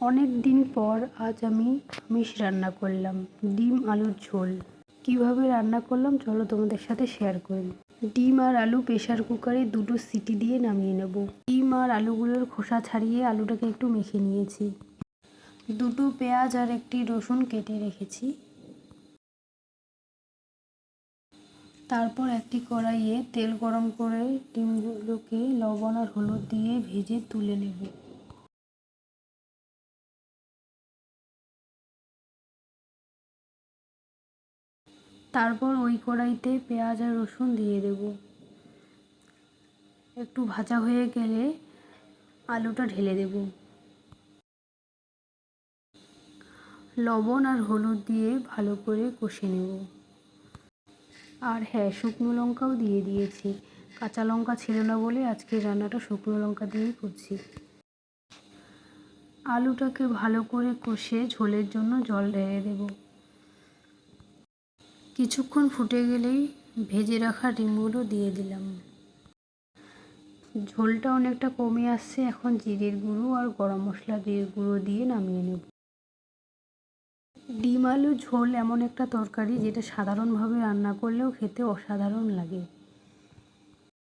অনেক দিন পর আজ আমি আমিষ রান্না করলাম, ডিম আলুর ঝোল। কিভাবে রান্না করলাম চলো তোমাদের সাথে শেয়ার করি। ডিম আর আলু প্রেসার কুকারে 2টো সিটি দিয়ে নামিয়ে নেব। ডিম আর আলুগুলোর খোসা ছাড়িয়ে আলুটাকে একটু মেখে নিয়েছি। 2টো পেঁয়াজ আর একটি রসুন কেটে রেখেছি। তারপর একটি কড়াইয়ে তেল গরম করে ডিমগুলোকে লবণ আর হলুদ দিয়ে ভেজে তুলে নেব। তারপর ওই কড়াইতে পেঁয়াজ আর রসুন দিয়ে দেব। একটু ভাজা হয়ে গেলে আলুটা ঢেলে দেব। লবণ আর হলুদ দিয়ে ভালো করে কষে নেব। আর হ্যাঁ, শুকনো লঙ্কাও দিয়ে দিয়েছি। কাঁচা লঙ্কা ছিল না বলে আজকে রান্নাটা শুকনো লঙ্কা দিয়েই করছি। আলুটাকে ভালো করে কষে ঝোলের জন্য জল ঢেলে দেব। কিছুক্ষণ ফুটে গেলেই ভেজে রাখা ডিমগুলো দিয়ে দিলাম। ঝোলটা অনেকটা কমে আসছে, এখন জিরের গুঁড়ো আর গরম মশলা গুঁড়ো দিয়ে নামিয়ে নেব। ডিম আলু ঝোল এমন একটা তরকারি যেটা সাধারণভাবে রান্না করলেও খেতে অসাধারণ লাগে।